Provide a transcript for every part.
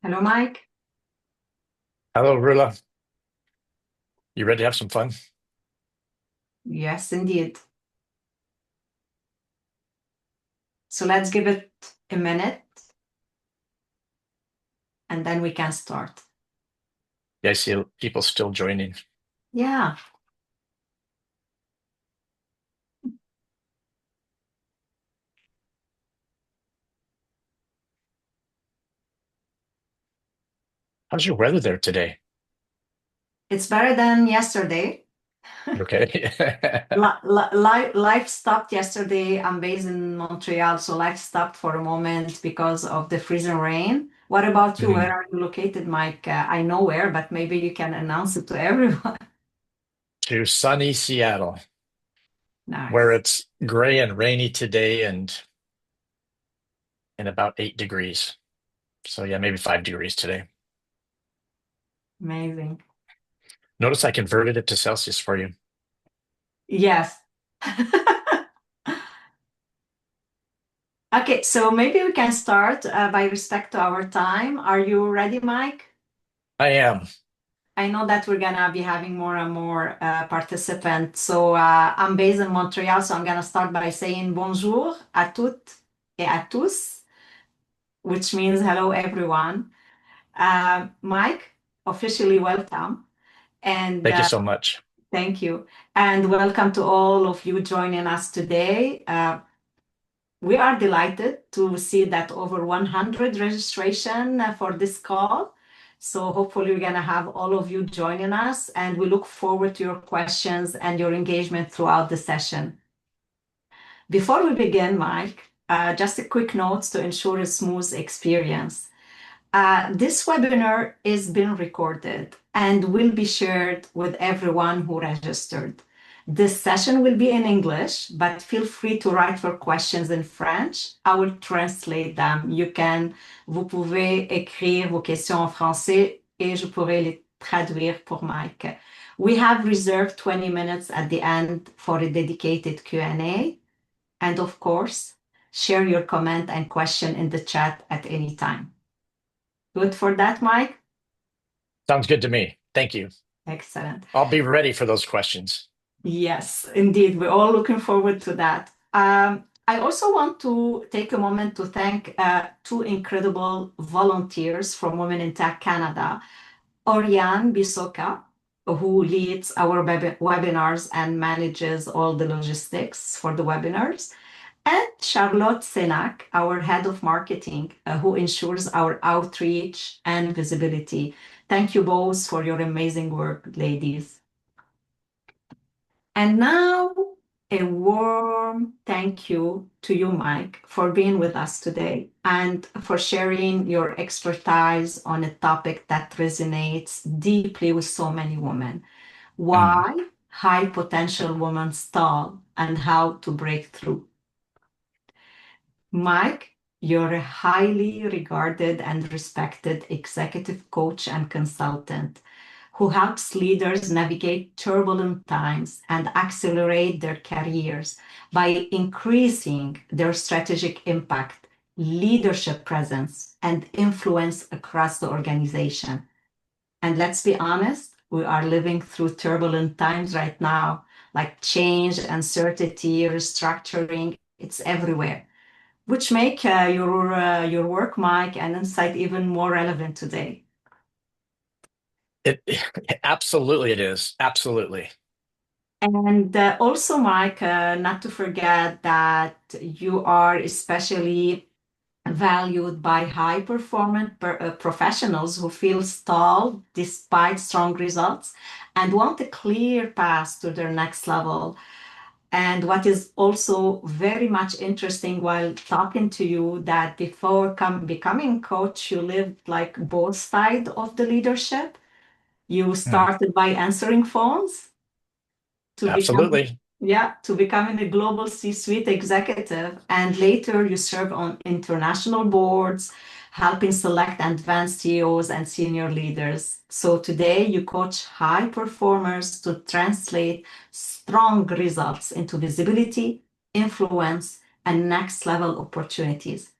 Hello, Mike. Hello, Rula. You ready to have some fun? Yes, indeed. So let's give it a minute and then we can start. Yeah, I see people still joining. Yeah, How's your weather there today? it's better than yesterday. Okay. Life stopped yesterday. I'm based in Montreal, so life stopped for a moment because of the freezing rain. What about you? Where Mhm. are you located, Mike? I know where, but maybe you can announce it to everyone. To sunny Seattle, where Nice. it's gray and rainy today and about 8 degrees. So yeah, maybe 5 degrees today. Amazing. Notice I converted it to Celsius for you. Yes. Okay, so maybe we can start by respect to our time. Are you ready, Mike? I am. I know that we're gonna be having more and more participants. So I'm based in Montreal, so I'm gonna start by saying bonjour à toutes et à tous, which means hello everyone. Mike, officially welcome, and Thank you so much. thank you, and welcome to all of you joining us today. We are delighted to see that over 100 registration for this call. So hopefully we're going to have all of you joining us, and we look forward to your questions and your engagement throughout the session. Before we begin, Mike, just a quick note to ensure a smooth experience. This webinar is being recorded and will be shared with everyone who registered. This session will be in English, but feel free to write your questions in French. I will translate them. Vous pouvez écrire vos questions en français et je pourrai les traduire pour Mike. We have reserved 20 minutes at the end for a dedicated Q&A. And of course, share your comment and question in the chat at any time. Good for that, Mike? Sounds good to me. Thank you. Excellent. I'll be ready for those questions. Yes, indeed. We're all looking forward to that. I also want to take a moment to thank two incredible volunteers from Women in Tech Canada. Oriane Bisoka, who leads our webinars and manages all the logistics for the webinars, and Charlotte Senac, our head of marketing, who ensures our outreach and visibility. Thank you both for your amazing work, ladies. And now, a warm thank you to you, Mike, for being with us today and for sharing your expertise on a topic that resonates deeply with so many women. Mm. Why high potential women stall and how to break through. Mike, you're a highly regarded and respected executive coach and consultant who helps leaders navigate turbulent times and accelerate their careers by increasing their strategic impact, leadership presence, and influence across the organization. And let's be honest, we are living through turbulent times right now, like change, uncertainty, restructuring, it's everywhere, which make your work, Mike, and insight even more relevant today. It absolutely it is. Absolutely. And also, Mike, not to forget that you are especially valued by high performance professionals who feel stalled despite strong results and want a clear path to their next level. And what is also very much interesting while talking to you that before becoming coach, you lived like both sides of the leadership. You Mm. started by answering phones to become, Absolutely. yeah, to becoming a global C-suite executive, and later you serve on international boards, helping select advanced CEOs and senior leaders. So today you coach high performers to translate strong results into visibility, influence, and next level opportunities.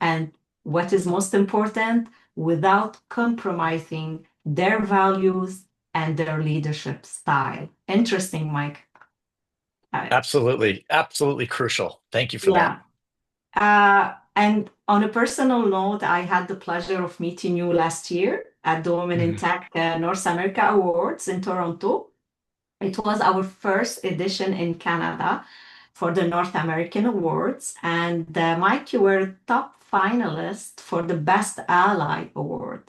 And what is most important, without compromising their values and their leadership style. Interesting, Mike. Absolutely. Absolutely crucial. Thank you for that. Yeah. And on a personal note, I had the pleasure of meeting you last year at the Women in Mhm. Tech North America Awards in Toronto. It was our first edition in Canada for the North American Awards. And Mike, you were top finalist for the Best Ally Award,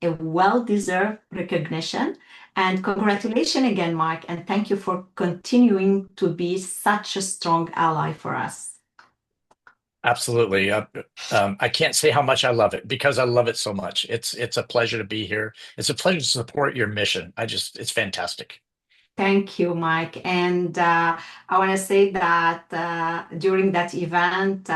a well-deserved recognition. And congratulations again, Mike, and thank you for continuing to be such a strong ally for us. Absolutely. I can't say how much I love it because I love it so much. It's a pleasure to be here. It's a pleasure to support your mission. It's fantastic. Thank you, Mike. And I want to say that during that event,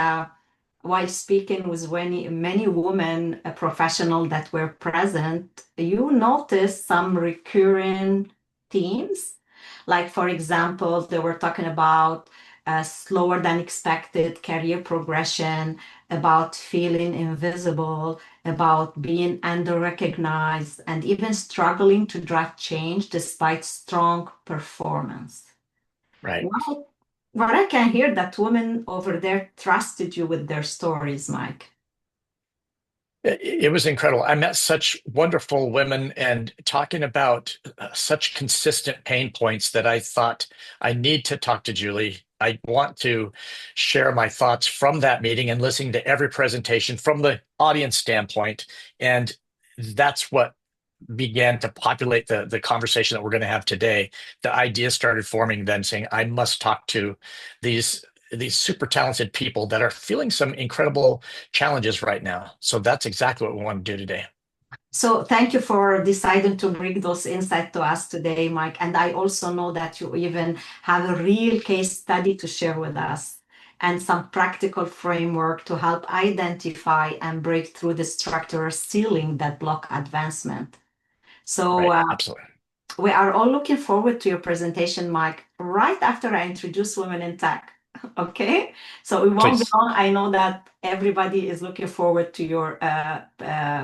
while speaking with many women professionals that were present, you noticed some recurring themes. Like, for example, they were talking about slower than expected career progression, about feeling invisible, about being under-recognized, and even struggling to drive change despite strong performance. Right. Well, what I can hear that women over there trusted you with their stories, Mike. It was incredible. I met such wonderful women and talking about such consistent pain points that I thought I need to talk to Julie. I want to share my thoughts from that meeting and listening to every presentation from the audience standpoint. And that's what began to populate the conversation that we're going to have today. The idea started forming then saying, I must talk to these these super talented people that are feeling some incredible challenges right now. So that's exactly what we want to do today. So thank you for deciding to bring those insights to us today, Mike. And I also know that you even have a real case study to share with us and some practical framework to help identify and break through the structural ceiling that block advancement. So Right. Absolutely. we are all looking forward to your presentation, Mike, right after I introduce Women in Tech. Okay, so it won't be Please. long. I know that everybody is looking forward to your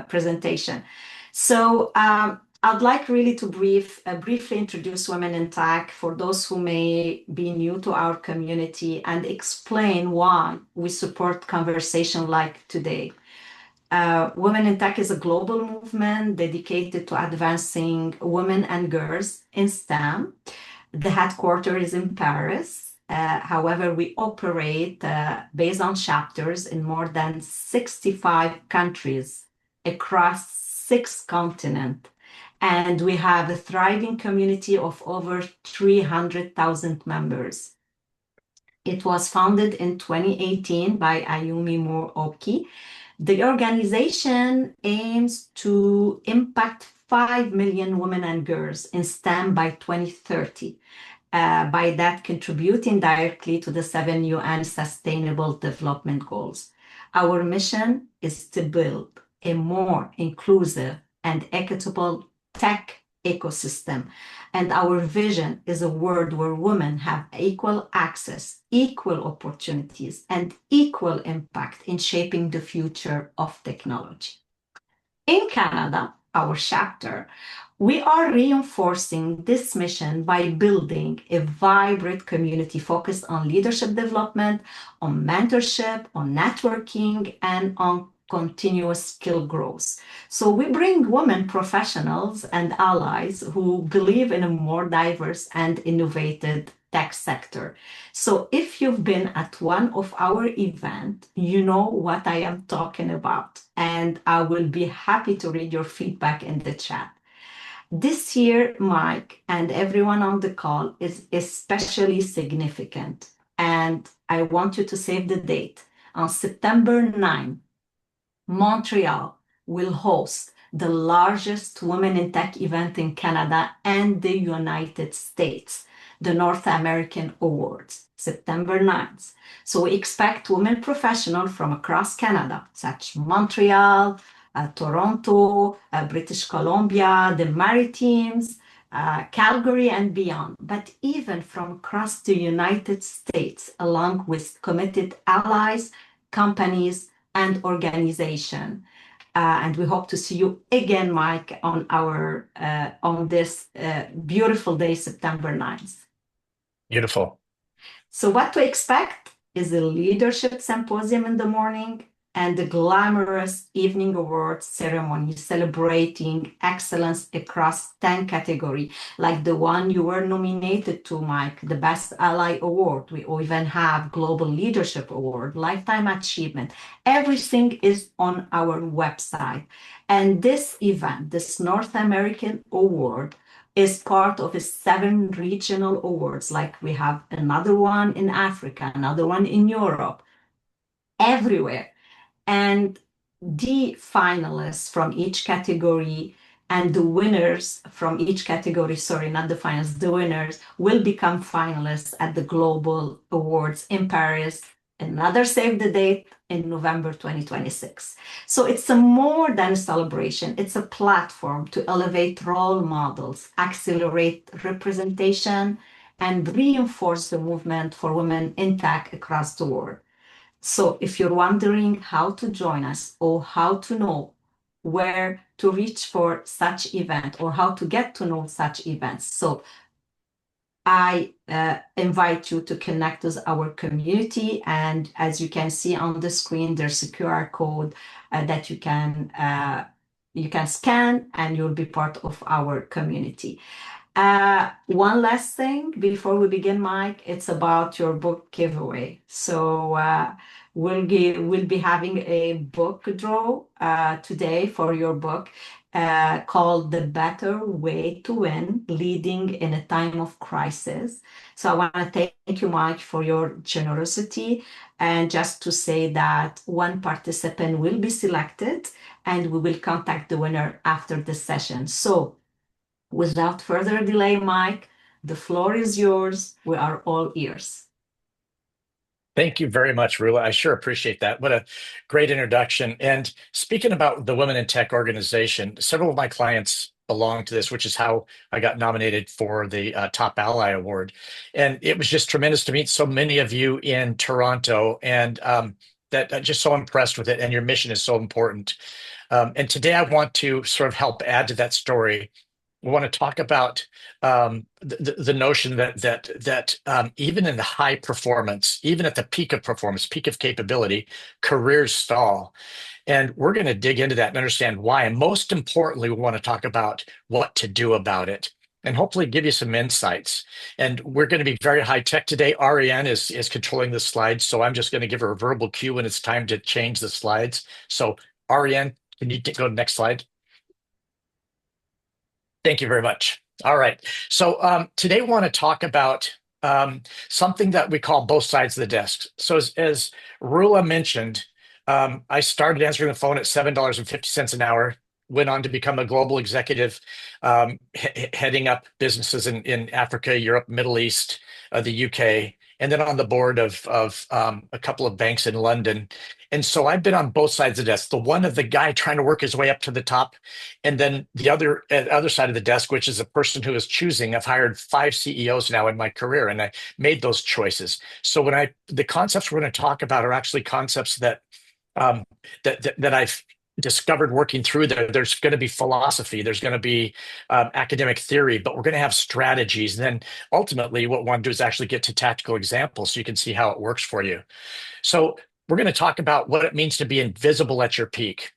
presentation. So I'd like really to briefly introduce Women in Tech for those who may be new to our community and explain why we support conversation like today. Women in Tech is a global movement dedicated to advancing women and girls in STEM. The headquarters is in Paris. However, we operate based on chapters in more than 65 countries across 6 continents. And we have a thriving community of over 300,000 members. It was founded in 2018 by Ayumi Moore Oki. The organization aims to impact 5 million women and girls in STEM by 2030. By that, contributing directly to the 7 UN Sustainable Development Goals. Our mission is to build a more inclusive and equitable tech ecosystem. And our vision is a world where women have equal access, equal opportunities, and equal impact in shaping the future of technology. In Canada, our chapter, we are reinforcing this mission by building a vibrant community focused on leadership development, on mentorship, on networking, and on continuous skill growth. So we bring women professionals and allies who believe in a more diverse and innovative tech sector. So if you've been at one of our events, you know what I am talking about, and I will be happy to read your feedback in the chat. This year, Mike and everyone on the call is especially significant, and I want you to save the date. On September 9, Montreal will host the largest Women in Tech event in Canada and the United States, the North American Awards, September 9th. So we expect women professionals from across Canada, such Montreal, Toronto, British Columbia, the Maritimes, Calgary, and beyond, but even from across the United States, along with committed allies, companies, and organization. And we hope to see you again, Mike, on this beautiful day, September 9th. Beautiful. So what to expect is a leadership symposium in the morning and the glamorous evening awards ceremony celebrating excellence across 10 categories, like the one you were nominated to, Mike, the Best Ally Award. We even have Global Leadership Award, Lifetime Achievement. Everything is on our website. And this event, this North American Award, is part of a 7 regional awards. Like we have another one in Africa, another one in Europe, everywhere. And the finalists from each category and the winners from each category, sorry, not the finalists, the winners will become finalists at the Global Awards in Paris. Another save the date in November 2026. So it's a more than a celebration. It's a platform to elevate role models, accelerate representation, and reinforce the movement for women in tech across the world. So if you're wondering how to join us or how to know where to reach for such event or how to get to know such events, so I invite you to connect with our community. And as you can see on the screen, there's a QR code that you can scan and you'll be part of our community. One last thing before we begin, Mike, it's about your book giveaway. So we'll be having a book draw today for your book called The Better Way to Win, Leading in a Time of Crisis. So I want to thank you, Mike, for your generosity. And just to say that one participant will be selected and we will contact the winner after the session. So without further delay, Mike, the floor is yours. We are all ears. Thank you very much, Rula. I sure appreciate that. What a great introduction. And speaking about the Women in Tech organization, several of my clients belong to this, which is how I got nominated for the Top Ally Award. And it was just tremendous to meet so many of you in Toronto, and that I'm just so impressed with it. And your mission is so important. And today I want to sort of help add to that story. We want to talk about the notion that even in the high performance, even at the peak of performance, peak of capability, careers stall. And we're going to dig into that and understand why. And most importantly, we want to talk about what to do about it and hopefully give you some insights. And we're going to be very high tech today. Ariane is controlling the slides. So I'm just going to give her a verbal cue when it's time to change the slides. So Ariane, can you go to the next slide? Thank you very much. All right. So today I want to talk about something that we call both sides of the desk. So as Rula mentioned, I started answering the phone at $7.50 an hour, went on to become a global executive, heading up businesses in Africa, Europe, Middle East, the UK, and then on the board of a couple of banks in London. And so I've been on both sides of the desk, the one of the guy trying to work his way up to the top, and then the other side of the desk, which is a person who is choosing. I've hired 5 CEOs now in my career, and I made those choices. So the concepts we're going to talk about are actually concepts that that I've discovered working through there. There's going to be philosophy, there's going to be academic theory, but we're going to have strategies. And then ultimately, what we want to do is actually get to tactical examples so you can see how it works for you. So we're going to talk about what it means to be invisible at your peak.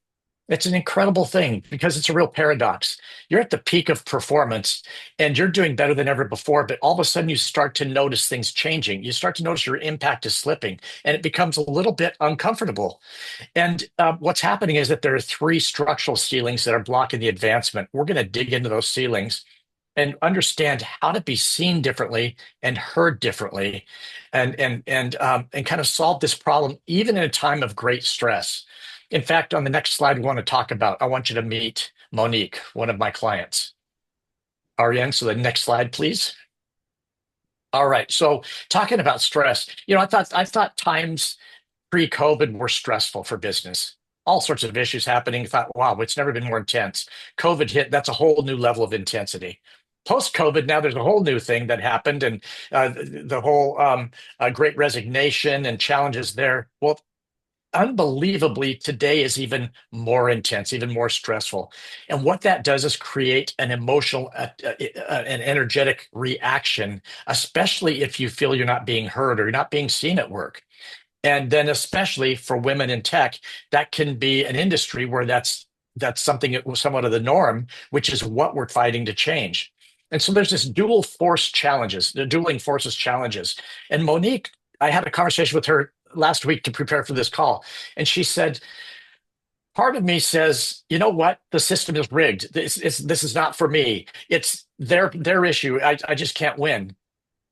It's an incredible thing because it's a real paradox. You're at the peak of performance and you're doing better than ever before, but all of a sudden you start to notice things changing. You start to notice your impact is slipping and it becomes a little bit uncomfortable. And what's happening is that there are 3 structural ceilings that are blocking the advancement. We're going to dig into those ceilings and understand how to be seen differently and heard differently, and kind of solve this problem even in a time of great stress. In fact, on the next slide, I want you to meet Monique, one of my clients. Ariane, so the next slide, please. All right. So talking about stress, I thought times pre-COVID were stressful for business. All sorts of issues happening. Thought, wow, it's never been more intense. COVID hit. That's a whole new level of intensity. Post-COVID, now there's a whole new thing that happened, and the whole great resignation and challenges there. Well, unbelievably today is even more intense, even more stressful. And what that does is create an emotional, an energetic reaction, especially if you feel you're not being heard or you're not being seen at work. And then especially for women in tech, that can be an industry where that's something that was somewhat of the norm, which is what we're fighting to change. And so there's this dual force challenges, the dueling forces challenges. And Monique, I had a conversation with her last week to prepare for this call, and she said, part of me says, you know what, the system is rigged. This is not for me. It's their issue. I just can't win.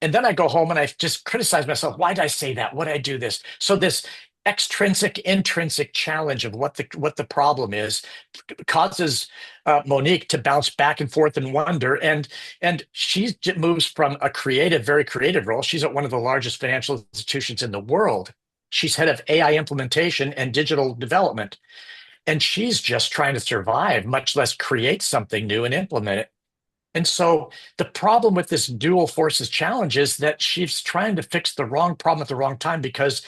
And then I go home and I just criticize myself. Why did I say that? Why did I do this? So this extrinsic, intrinsic challenge of what the problem is causes Monique to bounce back and forth and wonder. And she moves from a creative, very creative role. She's at one of the largest financial institutions in the world. She's head of AI implementation and digital development. And she's just trying to survive, much less create something new and implement it. And so the problem with this dual forces challenge is that she's trying to fix the wrong problem at the wrong time because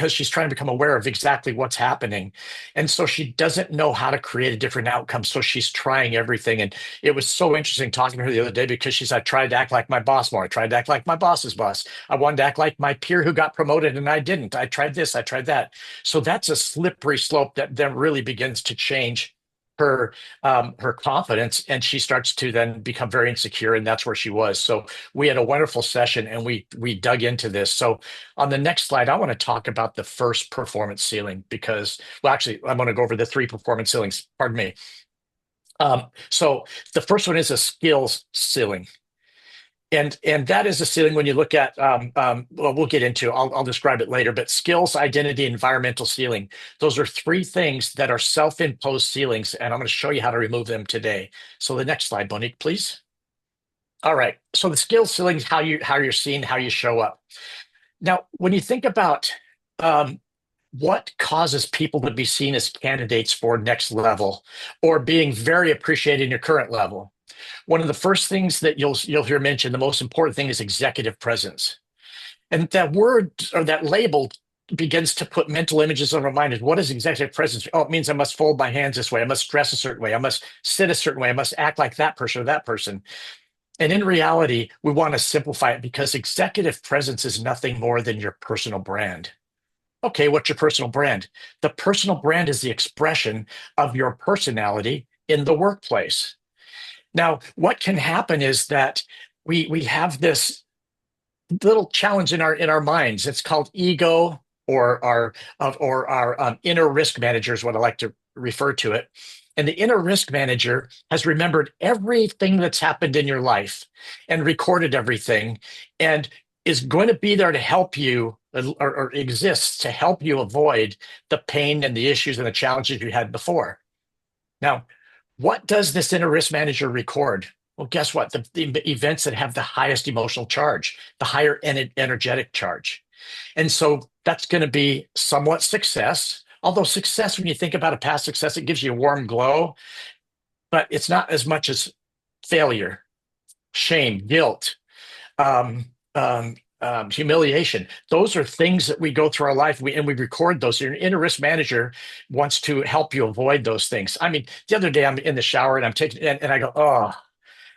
she's trying to become aware of exactly what's happening. And so she doesn't know how to create a different outcome. So she's trying everything. And it was so interesting talking to her the other day because she's, I tried to act like my boss more. I tried to act like my boss's boss. I wanted to act like my peer who got promoted and I didn't. I tried this, I tried that. So that's a slippery slope that then really begins to change her confidence, and she starts to then become very insecure, and that's where she was. So we had a wonderful session, and we dug into this. So on the next slide, I want to talk about the first performance ceiling because, well, actually, I'm going to go over the three performance ceilings. Pardon me. So the first one is a skills ceiling. And that is a ceiling when you look at well, we'll get into, I'll describe it later, but skills, identity, environmental ceiling. Those are three things that are self-imposed ceilings, and I'm going to show you how to remove them today. So the next slide, Monique, please. All right. So the skills ceiling is how you're seen, how you show up. Now, when you think about what causes people to be seen as candidates for next level or being very appreciated in your current level, one of the first things that you'll hear mentioned, the most important thing is executive presence. And that word or that label begins to put mental images on our mind. What is executive presence? Oh, it means I must fold my hands this way. I must dress a certain way. I must sit a certain way. I must act like that person or that person. And in reality, we want to simplify it because executive presence is nothing more than your personal brand. Okay, what's your personal brand? The personal brand is the expression of your personality in the workplace. Now, what can happen is that we have this little challenge in our minds. It's called ego or our inner risk manager is what I like to refer to it. And the inner risk manager has remembered everything that's happened in your life and recorded everything and is going to be there to help you or exists to help you avoid the pain and the issues and the challenges you had before. Now, what does this inner risk manager record? Well, guess what? The events that have the highest emotional charge, the higher energetic charge. And so that's going to be somewhat success. Although success, when you think about a past success, it gives you a warm glow, but it's not as much as failure, shame, guilt, um, humiliation. Those are things that we go through our life and we record those. Your inner risk manager wants to help you avoid those things. I mean, the other day I'm in the shower and I'm taking, and I go, oh,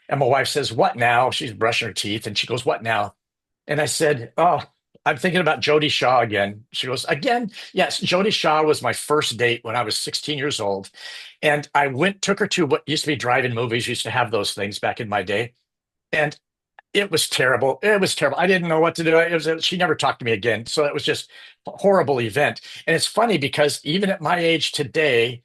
and my wife says, what now? She's brushing her teeth and she goes, what now? And I said, oh, I'm thinking about Jody Shaw again. She goes, again? Yes, Jody Shaw was my first date when I was 16 years old. And I took her to what used to be drive-in movies, used to have those things back in my day. And it was terrible. It was terrible. I didn't know what to do. She never talked to me again. So it was just a horrible event. And it's funny because even at my age today,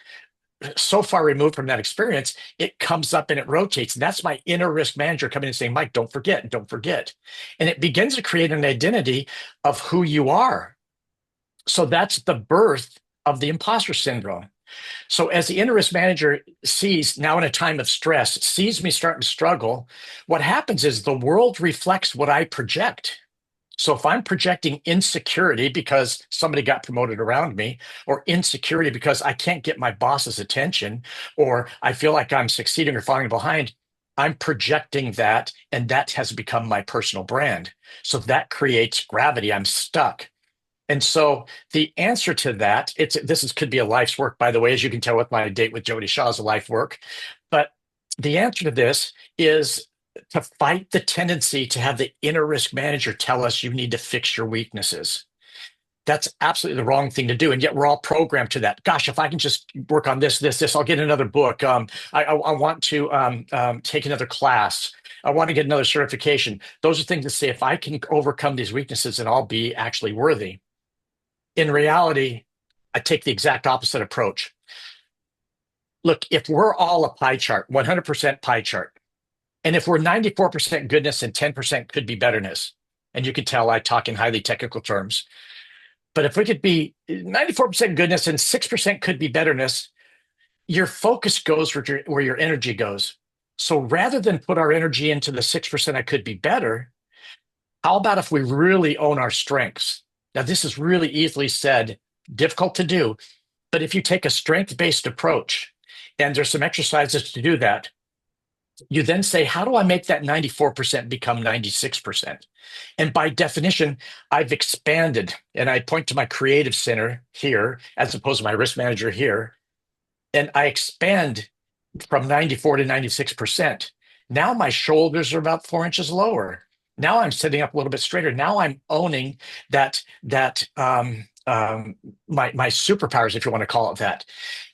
so far removed from that experience, it comes up and it rotates. And that's my inner risk manager coming and saying, Mike, don't forget, don't forget. And it begins to create an identity of who you are. So that's the birth of the imposter syndrome. So as the inner risk manager sees now in a time of stress, sees me starting to struggle, what happens is the world reflects what I project. So if I'm projecting insecurity because somebody got promoted around me, or insecurity because I can't get my boss's attention, or I feel like I'm succeeding or falling behind, I'm projecting that, and that has become my personal brand. So that creates gravity. I'm stuck. And so the answer to that, could be a life's work, by the way, as you can tell with my date with Jody Shaw is a life work. But the answer to this is to fight the tendency to have the inner risk manager tell us you need to fix your weaknesses. That's absolutely the wrong thing to do. And yet we're all programmed to that. Gosh, if I can just work on this, I'll get another book. I want to take another class. I want to get another certification. Those are things to say, if I can overcome these weaknesses, then I'll be actually worthy. In reality, I take the exact opposite approach. Look, if we're all a pie chart, 100% pie chart, and if we're 94% goodness and 10% could be betterness, and you can tell I talk in highly technical terms, but if we could be 94% goodness and 6% could be betterness, your focus goes where your energy goes. So rather than put our energy into the 6% I could be better, how about if we really own our strengths? Now, this is really easily said, difficult to do, but if you take a strength-based approach, and there's some exercises to do that, you then say, how do I make that 94% become 96%? And by definition, I've expanded, and I point to my creative center here, as opposed to my risk manager here, and I expand from 94 to 96%. Now my shoulders are about 4 inches lower. Now I'm sitting up a little bit straighter. Now I'm owning my superpowers, if you want to call it that.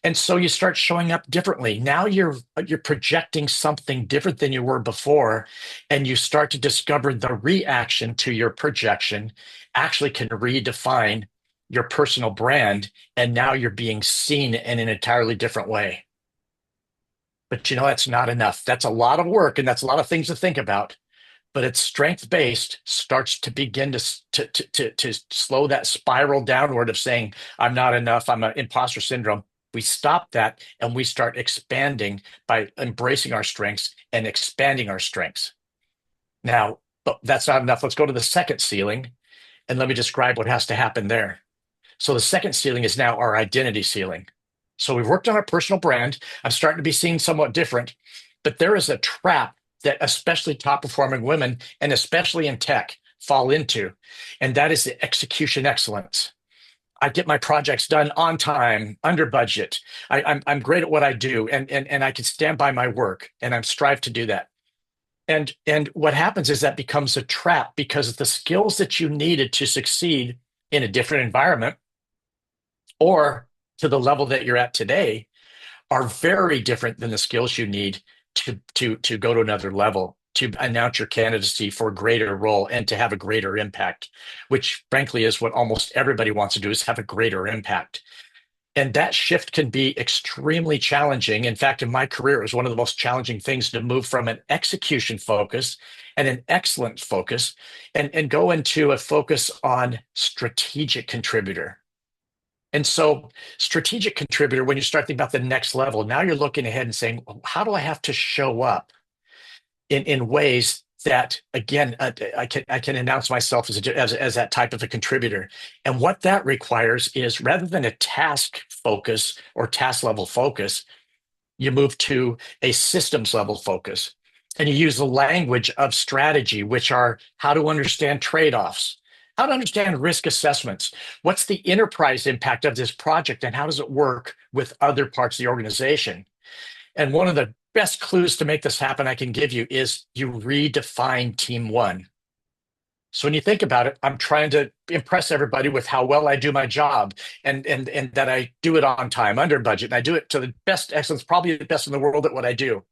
And so you start showing up differently. Now you're projecting something different than you were before, and you start to discover the reaction to your projection actually can redefine your personal brand, and now you're being seen in an entirely different way. But that's not enough. That's a lot of work, and that's a lot of things to think about. But it's strength based starts to begin to slow that spiral downward of saying, I'm not enough, I'm an imposter syndrome. We stop that and we start expanding by embracing our strengths and expanding our strengths. Now, but that's not enough. Let's go to the second ceiling and let me describe what has to happen there. So the second ceiling is now our identity ceiling. So we've worked on our personal brand. I'm starting to be seen somewhat different, but there is a trap that especially top performing women, and especially in tech, fall into. And that is the execution excellence. I get my projects done on time, under budget. I'm great at what I do, and I can stand by my work, and I'm strive to do that. And what happens is that becomes a trap because the skills that you needed to succeed in a different environment or to the level that you're at today are very different than the skills you need to go to another level, to announce your candidacy for a greater role and to have a greater impact, which frankly is what almost everybody wants to do, is have a greater impact. And that shift can be extremely challenging. In fact, in my career, it was one of the most challenging things to move from an execution focus and an excellent focus and go into a focus on strategic contributor. And so, strategic contributor, when you start thinking about the next level, now you're looking ahead and saying, how do I have to show up in ways that, again, I can announce myself as that type of a contributor. And what that requires is, rather than a task focus or task level focus, you move to a systems level focus. And you use the language of strategy, which are how to understand trade-offs, how to understand risk assessments. What's the enterprise impact of this project, and how does it work with other parts of the organization? And one of the best clues to make this happen I can give you is you redefine team one. So when you think about it, I'm trying to impress everybody with how well I do my job and that I do it on time, under budget, and I do it to the best excellence, probably the best in the world at what I do.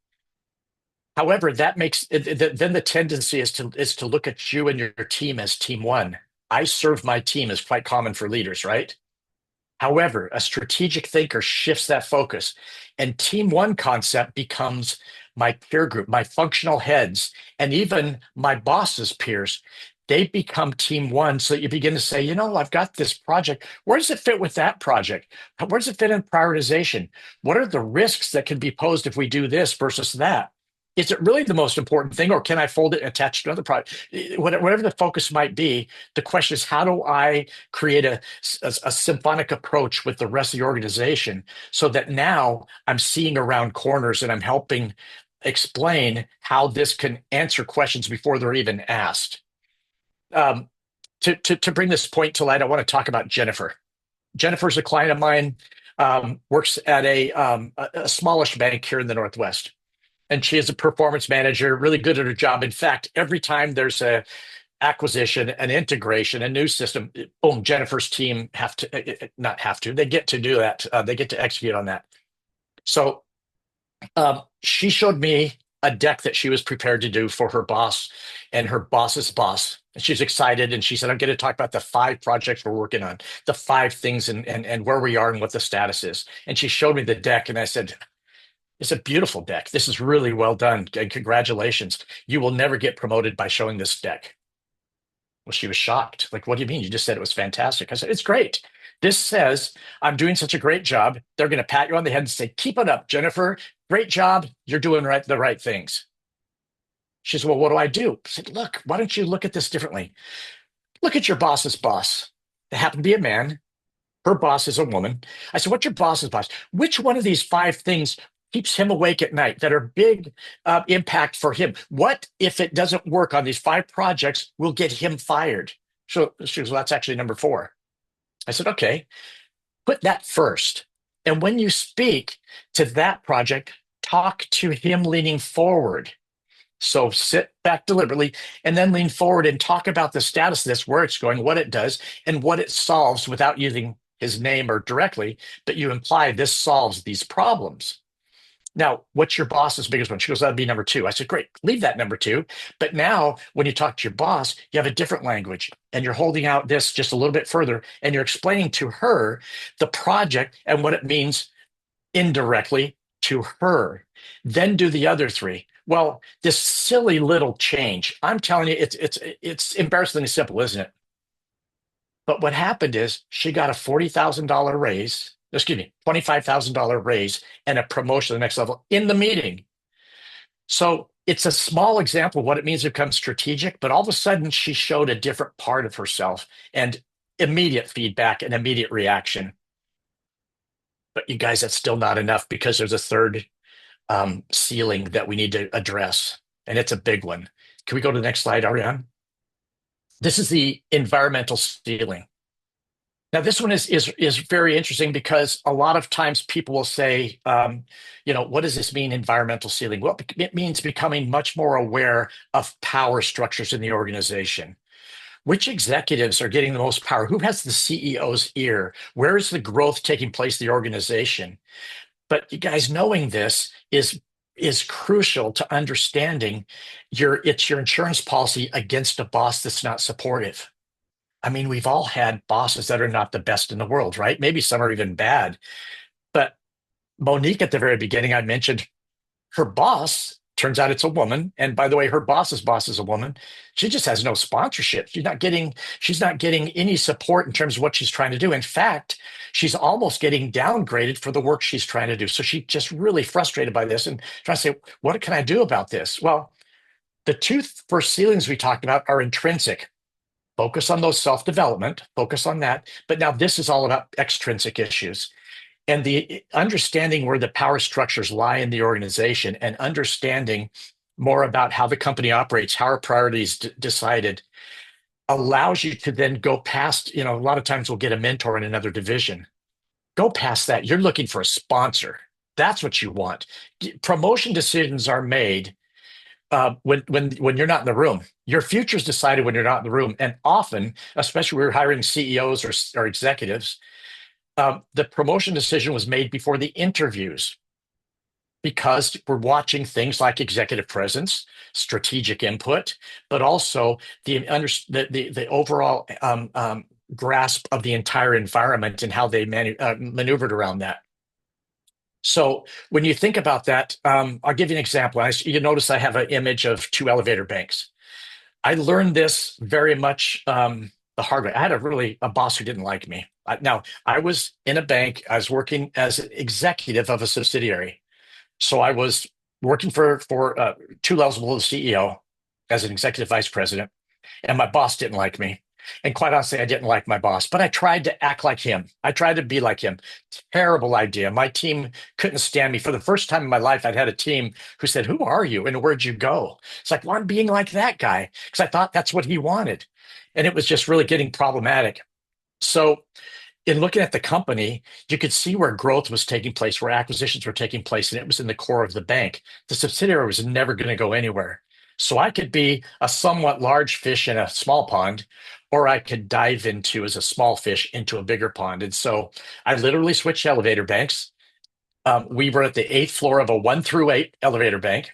However, that makes then the tendency is to look at you and your team as team one. I serve my team is quite common for leaders, right? However, a strategic thinker shifts that focus, and team one concept becomes my peer group, my functional heads, and even my boss's peers. They become team one. So you begin to say, I've got this project. Where does it fit with that project? Where does it fit in prioritization? What are the risks that can be posed if we do this versus that? Is it really the most important thing, or can I fold it and attach to another project? Whatever the focus might be, the question is, how do I create a symphonic approach with the rest of the organization so that now I'm seeing around corners and I'm helping explain how this can answer questions before they're even asked? to bring this point to light, I want to talk about Jennifer. Jennifer's a client of mine, works at a smallish bank here in the Northwest. And she is a performance manager, really good at her job. In fact, every time there's a acquisition, an integration, a new system, boom, Jennifer's team have to, not have to, they get to do that. They get to execute on that. So she showed me a deck that she was prepared to do for her boss and her boss's boss. And she's excited. And she said, I'm going to talk about the 5 projects we're working on, the 5 things and where we are and what the status is. And she showed me the deck. And I said, it's a beautiful deck. This is really well done. And congratulations. You will never get promoted by showing this deck. Well, she was shocked. Like, what do you mean? You just said it was fantastic. I said, it's great. This says I'm doing such a great job. They're going to pat you on the head and say, keep it up, Jennifer. Great job. You're doing the right things. She said, well, what do I do? I said, look, why don't you look at this differently? Look at your boss's boss. They happen to be a man. Her boss is a woman. I said, what's your boss's boss? Which one of these 5 things keeps him awake at night that are big impact for him? What if it doesn't work on these 5 projects will get him fired? So she goes, well, that's actually number 4. I said, okay, put that first. And when you speak to that project, talk to him leaning forward. So sit back deliberately and then lean forward and talk about the status of this, where it's going, what it does, and what it solves without using his name or directly, but you imply this solves these problems. Now, what's your boss's biggest one? She goes, that'd be number 2. I said, great, leave that number 2. But now when you talk to your boss, you have a different language and you're holding out this just a little bit further and you're explaining to her the project and what it means indirectly to her. Then do the other 3. Well, this silly little change, I'm telling you, it's embarrassingly simple, isn't it? But what happened is she got a $40,000 raise, excuse me, $25,000 raise and a promotion to the next level in the meeting. So it's a small example of what it means to become strategic, but all of a sudden she showed a different part of herself and immediate feedback and immediate reaction. But you guys, that's still not enough because there's a third ceiling that we need to address, and it's a big one. Can we go to the next slide, Ariane? This is the environmental ceiling. Now, this one is very interesting because a lot of times people will say, what does this mean, environmental ceiling? Well, it means becoming much more aware of power structures in the organization. Which executives are getting the most power? Who has the CEO's ear? Where is the growth taking place in the organization? But you guys, knowing this is crucial to understanding it's your insurance policy against a boss that's not supportive. I mean, we've all had bosses that are not the best in the world, right? Maybe some are even bad. But Monique, at the very beginning, I mentioned her boss. Turns out it's a woman. And by the way, her boss's boss is a woman. She just has no sponsorship. She's not getting any support in terms of what she's trying to do. In fact, she's almost getting downgraded for the work she's trying to do. So she's just really frustrated by this and trying to say, what can I do about this? Well, the 2 first ceilings we talked about are intrinsic. Focus on those self-development, focus on that. But now this is all about extrinsic issues. And the understanding where the power structures lie in the organization and understanding more about how the company operates, how our priorities decided, allows you to then go past, a lot of times we'll get a mentor in another division. Go past that. You're looking for a sponsor. That's what you want. Promotion decisions are made when you're not in the room. Your future's decided when you're not in the room. And often, especially when we're hiring CEOs or executives, the promotion decision was made before the interviews because we're watching things like executive presence, strategic input, but also the overall grasp of the entire environment and how they maneuvered around that. So when you think about that, I'll give you an example. You notice I have an image of 2 elevator banks. I learned this very much the hard way. I had a boss who didn't like me. Now, I was in a bank. I was working as an executive of a subsidiary. So I was working for 2 levels below the CEO as an executive vice president, and my boss didn't like me. And quite honestly, I didn't like my boss, but I tried to act like him. I tried to be like him. Terrible idea. My team couldn't stand me. For the first time in my life, I'd had a team who said, "Who are you? And where'd you go?" It's like, well, I'm being like that guy because I thought that's what he wanted. and it was just really getting problematic. So in looking at the company, you could see where growth was taking place, where acquisitions were taking place, and it was in the core of the bank. The subsidiary was never going to go anywhere. So I could be a somewhat large fish in a small pond, or I could dive into as a small fish into a bigger pond. And so I literally switched elevator banks. We were at the eighth floor of a 1 through 8 elevator bank,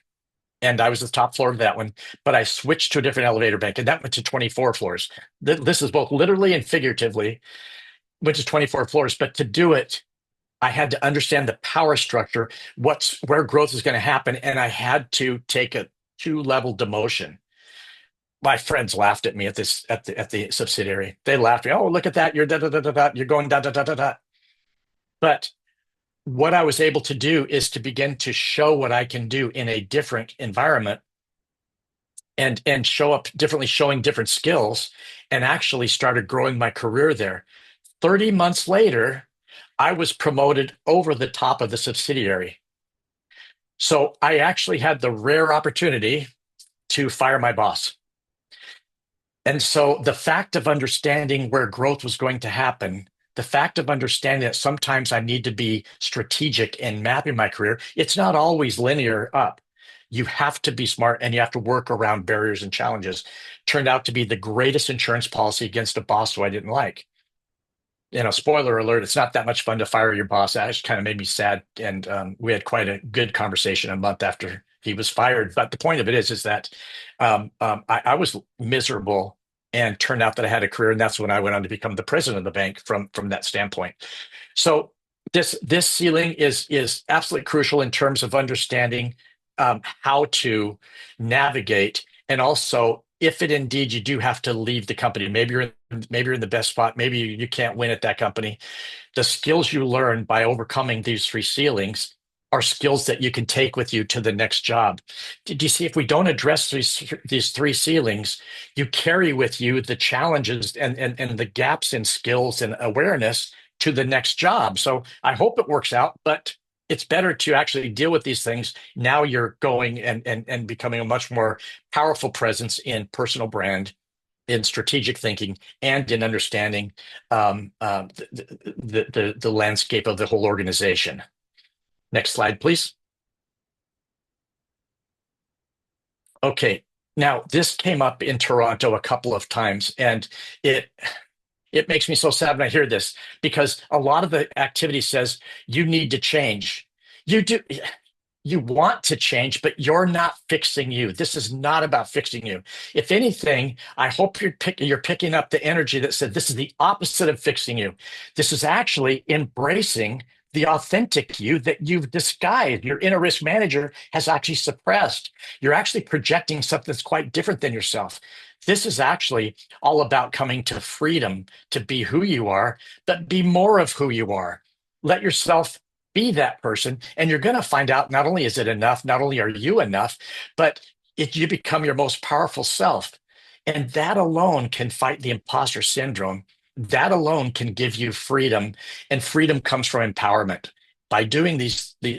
and I was the top floor of that one. But I switched to a different elevator bank, and that went to 24 floors. This is both literally and figuratively, which is 24 floors. But to do it, I had to understand the power structure, what's where growth is going to happen, and I had to take a two-level demotion. My friends laughed at me at the subsidiary. They laughed at me. Oh, look at that! You're da da da da da. You're going da da da da da. But what I was able to do is to begin to show what I can do in a different environment and show up differently, showing different skills, and actually started growing my career there. 30 months later, I was promoted over the top of the subsidiary. So I actually had the rare opportunity to fire my boss. And so the fact of understanding where growth was going to happen, the fact of understanding that sometimes I need to be strategic in mapping my career, it's not always linear up. You have to be smart and you have to work around barriers and challenges. Turned out to be the greatest insurance policy against a boss who I didn't like. Spoiler alert, it's not that much fun to fire your boss. That actually kind of made me sad. And we had quite a good conversation a month after he was fired. But the point of it is that I was miserable and turned out that I had a career. And that's when I went on to become the president of the bank from that standpoint. So this ceiling is absolutely crucial in terms of understanding how to navigate, and also if it indeed you do have to leave the company, maybe you're in the best spot, maybe you can't win at that company. The skills you learn by overcoming these three ceilings are skills that you can take with you to the next job. Did you see, if we don't address these three ceilings, you carry with you the challenges and the gaps in skills and awareness to the next job. So I hope it works out, but it's better to actually deal with these things. Now you're going and becoming a much more powerful presence in personal brand, in strategic thinking, and in understanding the landscape of the whole organization. Next slide, please. Okay, now this came up in Toronto a couple of times, and it makes me so sad when I hear this, because a lot of the activity says you need to change. You do. You want to change, but you're not fixing you. This is not about fixing you. If anything, I hope you're picking up the energy that said this is the opposite of fixing you. This is actually embracing the authentic you that you've disguised. Your inner risk manager has actually suppressed. You're actually projecting something that's quite different than yourself. This is actually all about coming to freedom to be who you are, but be more of who you are. Let yourself be that person, and you're going to find out not only is it enough, not only are you enough, but you become your most powerful self. And that alone can fight the imposter syndrome. That alone can give you freedom, and freedom comes from empowerment. By doing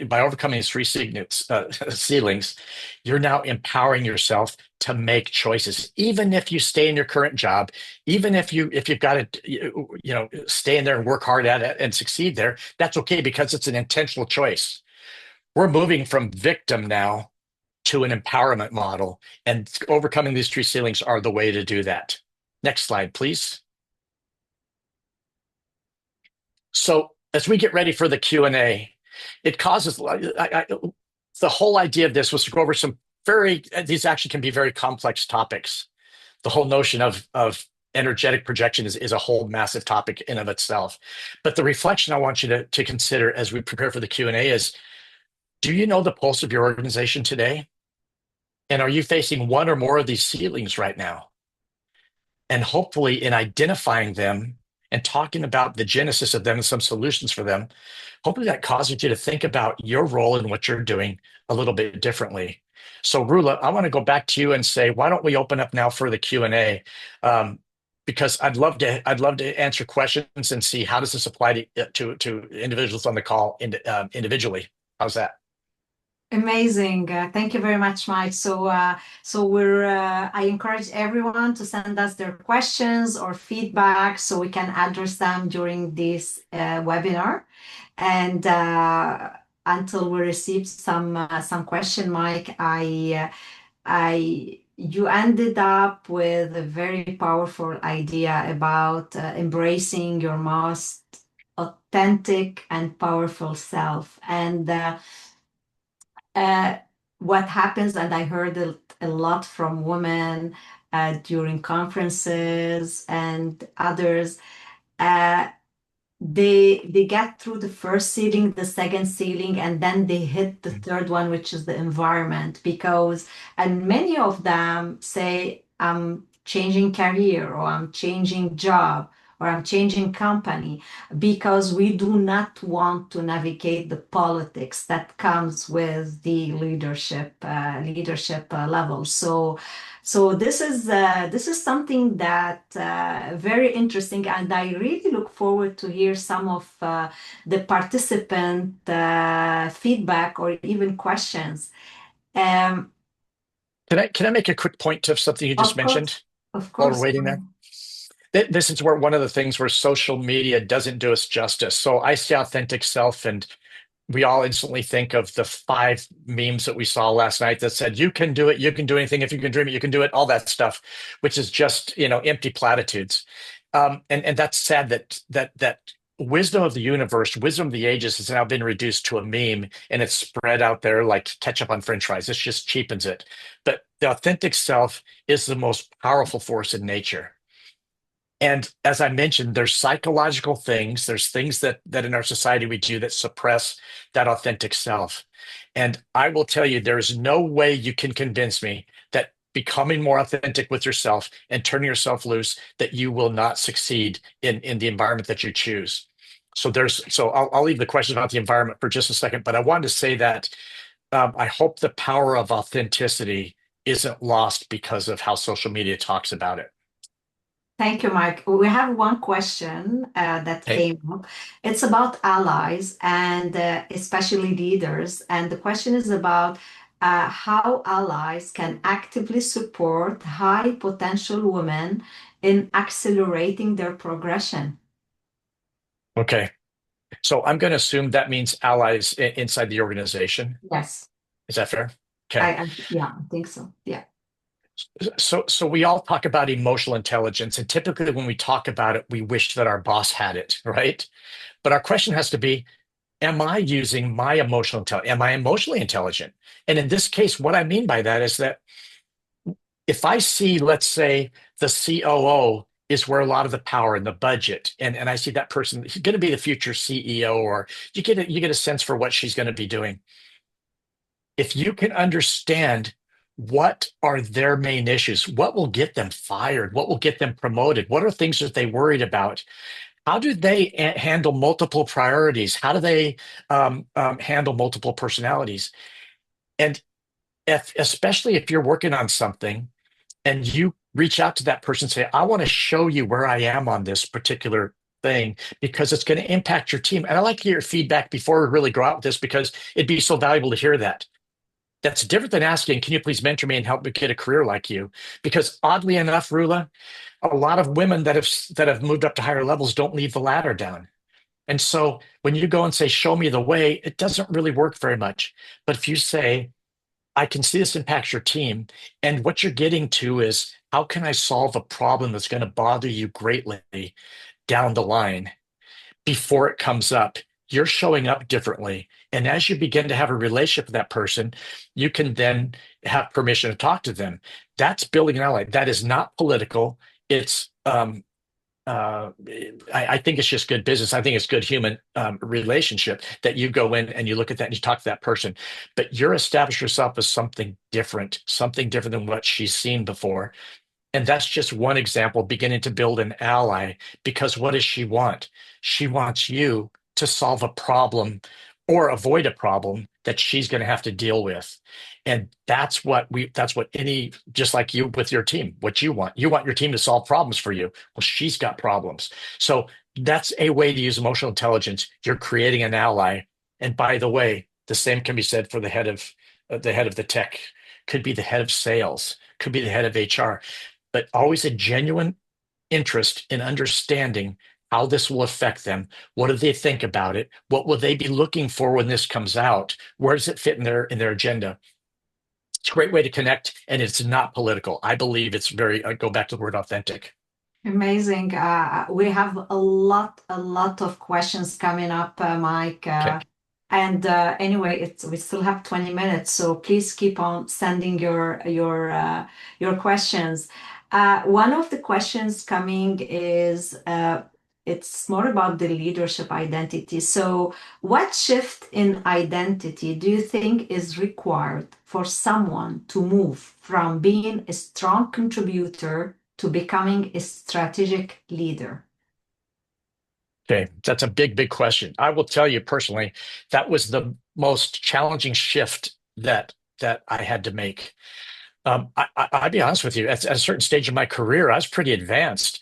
by overcoming these three ceilings, you're now empowering yourself to make choices, even if you stay in your current job, even if you've got to stay in there and work hard at it and succeed there. That's okay, because it's an intentional choice. We're moving from victim now to an empowerment model, and overcoming these three ceilings are the way to do that. Next slide, please. So as we get ready for the Q&A, it causes the whole idea of this was to go over these actually can be very complex topics. The whole notion of energetic projection is a whole massive topic in of itself. But the reflection I want you to consider as we prepare for the Q&A is, do you know the pulse of your organization today? And are you facing one or more of these ceilings right now? And hopefully in identifying them and talking about the genesis of them and some solutions for them, hopefully that causes you to think about your role in what you're doing a little bit differently. So Rula, I want to go back to you and say, why don't we open up now for the Q&A? Because I'd love to answer questions and see how does this apply to individuals on the call individually. How's that? Amazing. Thank you very much, Mike. I encourage everyone to send us their questions or feedback so we can address them during this webinar. And until we receive some question, Mike, you ended up with a very powerful idea about embracing your most authentic and powerful self. And uh, what happens, and I heard a lot from women during conferences and others, uh, they get through the first ceiling, the second ceiling, and then they hit the third one, which is the environment. And many of them say, I'm changing career, or I'm changing job, or I'm changing company, because we do not want to navigate the politics that comes with the leadership level. So this is something that very interesting, and I really look forward to hear some of the participant feedback or even questions. Um, Can I make a quick point to something you just of course, mentioned of while we're course. waiting there? This is where one of the things where social media doesn't do us justice. So I say authentic self, and we all instantly think of the five memes that we saw last night that said, you can do it, you can do anything, if you can dream it, you can do it, all that stuff, which is just, empty platitudes. And that's sad that wisdom of the universe, wisdom of the ages has now been reduced to a meme and it's spread out there like ketchup on French fries. This just cheapens it. But the authentic self is the most powerful force in nature. And as I mentioned, there's psychological things, there's things that in our society we do that suppress that authentic self. And I will tell you, there is no way you can convince me that becoming more authentic with yourself and turning yourself loose, that you will not succeed in the environment that you choose. So I'll leave the question about the environment for just a second, but I wanted to say that I hope the power of authenticity isn't lost because of how social media talks about it. Thank you, Mike. We have one question that Okay. came up. It's about allies and especially leaders. And the question is about how allies can actively support high potential women in accelerating their progression. Okay. So I'm going to assume that means allies inside the organization. Yes, Is that fair? Okay. yeah, I think so. Yeah. So we all talk about emotional intelligence, and typically when we talk about it, we wish that our boss had it, right? But our question has to be, am I using my emotional intelligence? Am I emotionally intelligent? And in this case, what I mean by that is that if I see, let's say, the COO is where a lot of the power and the budget, and I see that person is going to be the future CEO, or you get a sense for what she's going to be doing. If you can understand what are their main issues, what will get them fired, what will get them promoted, what are things that they worried about, how do they handle multiple priorities, how do they handle multiple personalities, and especially if you're working on something and you reach out to that person and say, I want to show you where I am on this particular thing because it's going to impact your team. And I like to hear your feedback before we really go out with this because it'd be so valuable to hear that. That's different than asking, can you please mentor me and help me get a career like you? Because oddly enough, Rula, a lot of women that have moved up to higher levels don't leave the ladder down. And so when you go and say, show me the way, it doesn't really work very much. But if you say, I can see this impacts your team, and what you're getting to is how can I solve a problem that's going to bother you greatly down the line? Before it comes up, you're showing up differently. And as you begin to have a relationship with that person, you can then have permission to talk to them. That's building an ally. That is not political. It's uh, I think it's just good business. I think it's good human relationship that you go in and you look at that and you talk to that person, but you're establish yourself as something different than what she's seen before. And that's just one example, beginning to build an ally. Because what does she want? She wants you to solve a problem or avoid a problem that she's going to have to deal with. And that's what any, just like you with your team, what you want. You want your team to solve problems for you. Well, she's got problems. So that's a way to use emotional intelligence. You're creating an ally. And by the way, The same can be said for the head of the tech, could be the head of sales, could be the head of HR, but always a genuine interest in understanding how this will affect them. What do they think about it? What will they be looking for when this comes out? Where does it fit in their agenda? It's a great way to connect, and it's not political. I believe it's very, I go back to the word authentic. Amazing. We have a lot of questions coming up, Mike. Okay. And anyway, we still have 20 minutes, so please keep on sending your questions. One of the questions coming is it's more about the leadership identity. So, what shift in identity do you think is required for someone to move from being a strong contributor to becoming a strategic leader? Okay, that's a big, big question. I will tell you personally, that was the most challenging shift that I had to make. I'll be honest with you, at a certain stage of my career, I was pretty advanced,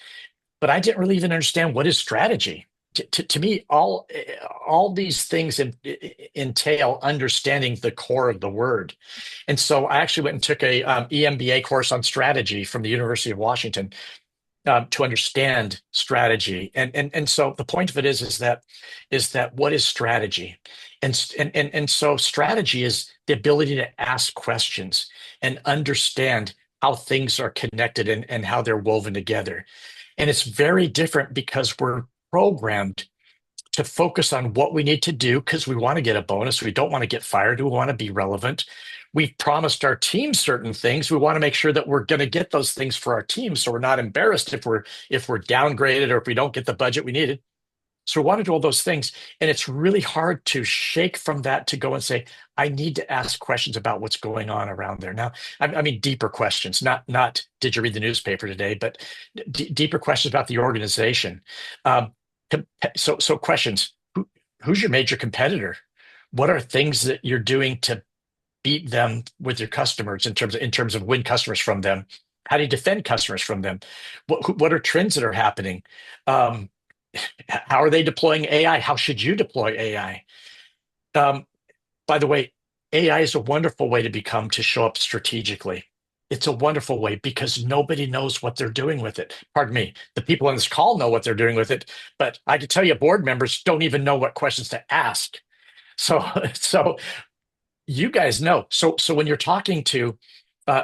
but I didn't really even understand what is strategy. To me, all these things entail understanding the core of the word. And so I actually went and took a EMBA course on strategy from the University of Washington to understand strategy. And so the point of it is that what is strategy? And so strategy is the ability to ask questions and understand how things are connected and how they're woven together. And it's very different because we're programmed to focus on what we need to do because we want to get a bonus. We don't want to get fired. We want to be relevant. We've promised our team certain things. We want to make sure that we're going to get those things for our team, so we're not embarrassed if we're downgraded or if we don't get the budget we needed. So we want to do all those things, and it's really hard to shake from that to go and say, I need to ask questions about what's going on around there. Now, I mean, deeper questions, not did you read the newspaper today, but deeper questions about the organization. Um, so questions: who's your major competitor? What are things that you're doing to beat them with your customers in terms of win customers from them? How do you defend customers from them? What are trends that are happening? Um, how are they deploying AI? How should you deploy AI? Um, by the way, AI is a wonderful way to show up strategically. It's a wonderful way because nobody knows what they're doing with it. Pardon me. The people on this call know what they're doing with it, but I can tell you board members don't even know what questions to ask. So, so you guys know. So when you're talking to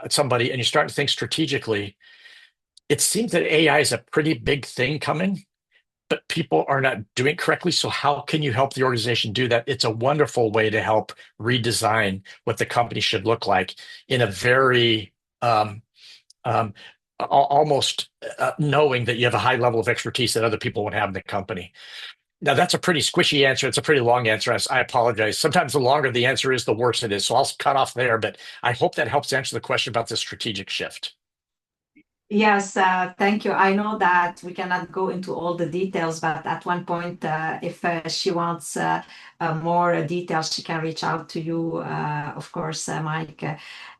somebody and you start to think strategically, it seems that AI is a pretty big thing coming, but people are not doing it correctly. So how can you help the organization do that? It's a wonderful way to help redesign what the company should look like in a very um, um, almost knowing that you have a high level of expertise that other people won't have in the company. Now, that's a pretty squishy answer. It's a pretty long answer. I apologize. Sometimes the longer the answer is, the worse it is. So I'll cut off there, but I hope that helps answer the question about the strategic shift. Yes, thank you. I know that we cannot go into all the details, but at one point, if she wants more details, she can reach out to you, of course, Mike.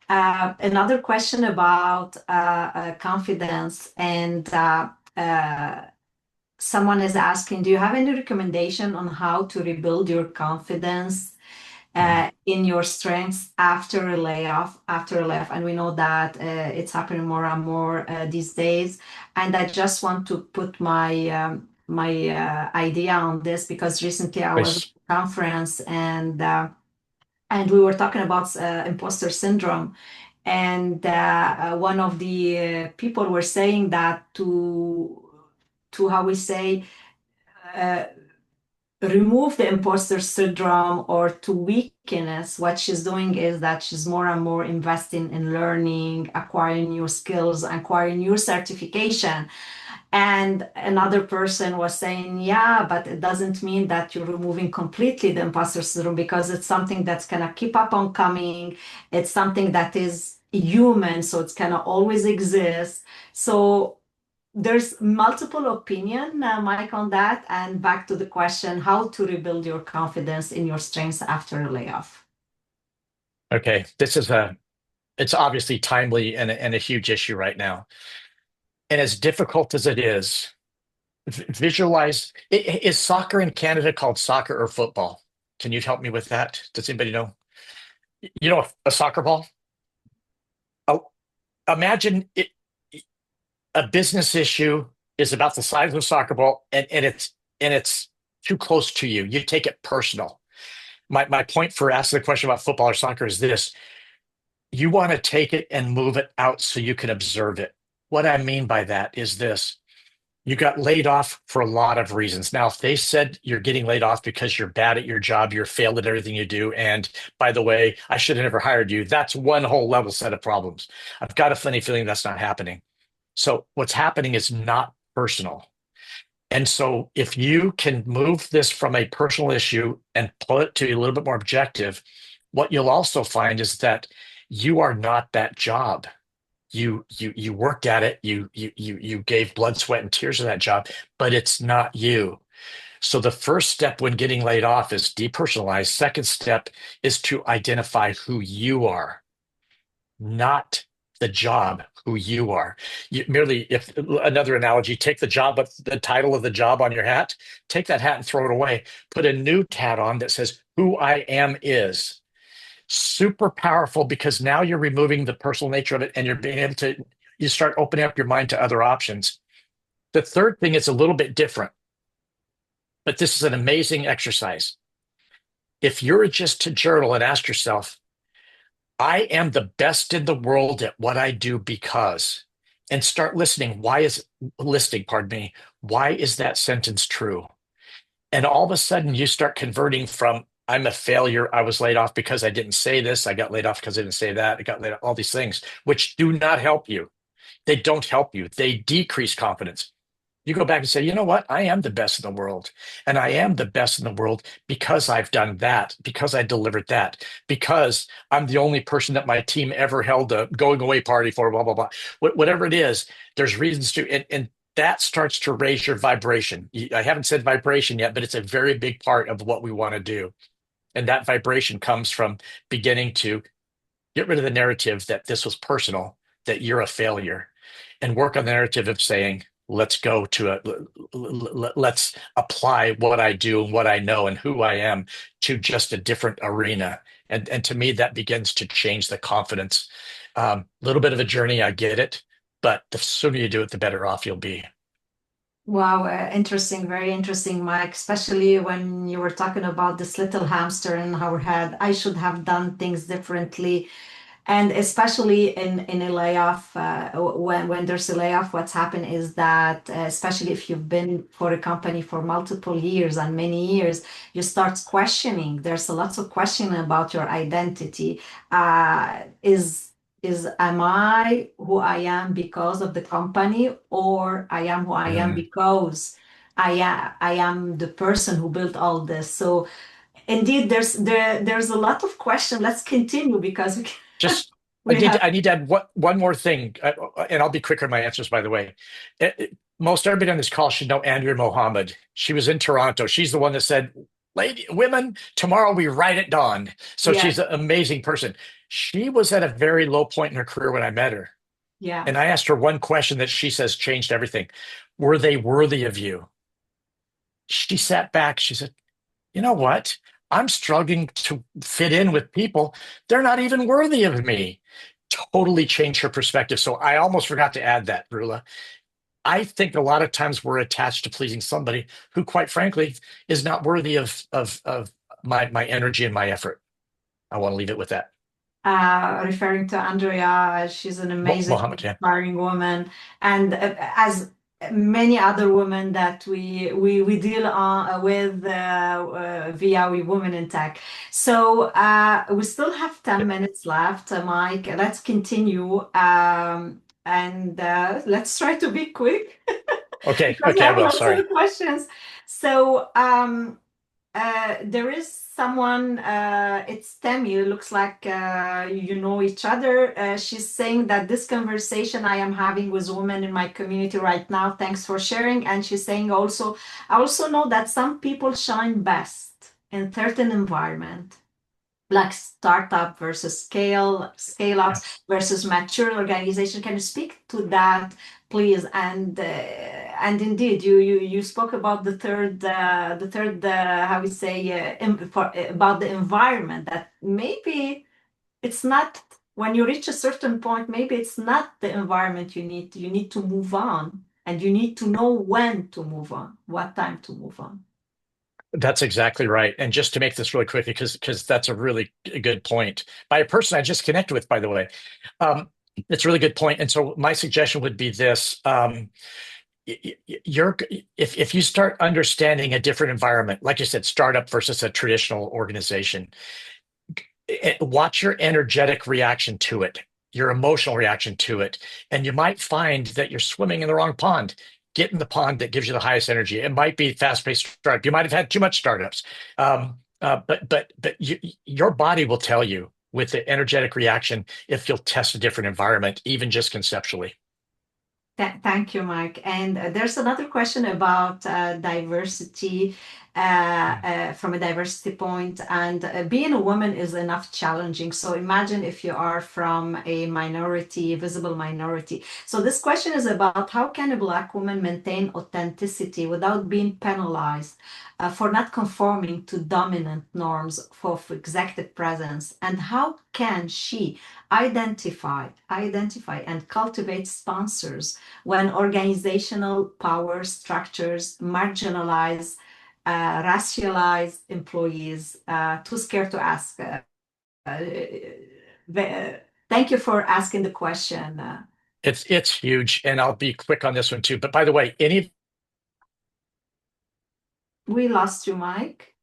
Another question about confidence, and someone is asking, do you have any recommendation on how to rebuild your confidence Mhm. in your strengths after a layoff, and we know that it's happening more and more these days. And I just want to put my idea on this because recently I was at Please. a conference, and we were talking about imposter syndrome, and one of the people were saying that to how we say uh, remove the imposter syndrome or to weakness. What she's doing is that she's more and more investing in learning, acquiring new skills, acquiring new certification. And another person was saying, yeah, but it doesn't mean that you're removing completely the imposter syndrome because it's something that's gonna keep up on coming. It's something that is human, so it's gonna always exist. So there's multiple opinion, Mike, on that. And back to the question, how to rebuild your confidence in your strengths after a layoff. Okay. It's obviously timely and a huge issue right now. And as difficult as it is, visualize, is soccer in Canada called soccer or football? Can you help me with that? Does anybody know? You know, a soccer ball? Oh, imagine a business issue is about the size of a soccer ball and it's too close to you. You take it personal. My point for asking the question about football or soccer is this: you want to take it and move it out so you can observe it. What I mean by that is this: you got laid off for a lot of reasons. Now, if they said you're getting laid off because you're bad at your job, you're failed at everything you do, and by the way, I should have never hired you, that's one whole level set of problems. I've got a funny feeling that's not happening. So what's happening is not personal. And so if you can move this from a personal issue and pull it to a little bit more objective, what you'll also find is that you are not that job. You worked at it, you gave blood, sweat, and tears to that job, but it's not you. So the first step when getting laid off is depersonalize. Second step is to identify who you are, not the job, who you are. You merely, if another analogy, take the job, but the title of the job on your hat, take that hat and throw it away. Put a new hat on that says who I am is. Super powerful because now you're removing the personal nature of it and you're being able to, you start opening up your mind to other options. The third thing is a little bit different, but this is an amazing exercise. If you're just to journal and ask yourself, I am the best in the world at what I do because, and start listening. Pardon me. Why is that sentence true? And all of a sudden you start converting from I'm a failure. I was laid off because I didn't say this. I got laid off because I didn't say that. I got laid off, all these things, which do not help you. They don't help you. They decrease confidence. You go back and say, you know what? I am the best in the world. And I am the best in the world because I've done that, because I delivered that, because I'm the only person that my team ever held a going away party for, blah, blah, blah. Whatever it is, there's reasons to, and that starts to raise your vibration. I haven't said vibration yet, but it's a very big part of what we want to do. And that vibration comes from beginning to get rid of the narrative that this was personal, that you're a failure, and work on the narrative of saying, let's apply what I do and what I know and who I am to just a different arena. And to me, that begins to change the confidence. A little bit of a journey, I get it, but the sooner you do it, the better off you'll be. Wow, interesting, very interesting, Mike, especially when you were talking about this little hamster in our head. I should have done things differently. And especially in a layoff, when there's a layoff, what's happened is that, especially if you've been for a company for multiple years and many years, you start questioning. There's a lot of questioning about your identity. Is am I who I am because of the company, or I am who I am Mm. because I am the person who built all this? So indeed, there's a lot of question. Let's continue because Just, I we need have, to, I need to add one more thing, and I'll be quicker in my answers, by the way. Most everybody on this call should know Andrea Mohammed. She was in Toronto. She's the one that said, "Lady, women, tomorrow we ride at dawn." So yeah, she's an amazing person. She was at a very low point in her career when I met her. yeah. And I asked her one question that she says changed everything. Were they worthy of you? She sat back. She said, you know what? I'm struggling to fit in with people. They're not even worthy of me. Totally changed her perspective. So I almost forgot to add that, Rula. I think a lot of times we're attached to pleasing somebody who, quite frankly, is not worthy of my energy and my effort. I want to leave it with that. Referring to Andrea, she's an amazing, Mohammed, yeah. inspiring woman, and as many other women that we deal with via we women in tech. So we still have 10 minutes left, Mike. Let's continue, and let's try to be quick Okay, because we okay, I have will. lots Sorry. of questions. So there is someone, it's Temi, looks like you know each other. She's saying that this conversation I am having with women in my community right now, thanks for sharing. And she's saying also, I also know that some people shine best in certain environment, like startup versus scale ups Yes. versus mature organization. Can you speak to that? Please, and indeed, you spoke about the third how we say about the environment, that maybe it's not, when you reach a certain point, maybe it's not the environment you need to move on, and you need to know when to move on, what time to move on. That's exactly right. And just to make this really quick, because that's a really good point by a person I just connected with, by the way. Um, it's a really good point. And so my suggestion would be this. You're if you start understanding a different environment, like you said, startup versus a traditional organization, watch your energetic reaction to it, your emotional reaction to it, and you might find that you're swimming in the wrong pond. Get in the pond that gives you the highest energy. It might be fast-paced startup. You might have had too much startups, but your body will tell you with the energetic reaction if you'll test a different environment, even just conceptually. Thank you, Mike. And there's another question about diversity from a diversity point. And being a woman is enough challenging. So imagine if you are from a minority, visible minority. So this question is about how can a Black woman maintain authenticity without being penalized for not conforming to dominant norms for executive presence? And how can she identify and cultivate sponsors when organizational power structures marginalize racialized employees, too scared to ask? Uh, Thank you for asking the question. It's huge, and I'll be quick on this one too. But by the way, any of We lost you, Mike.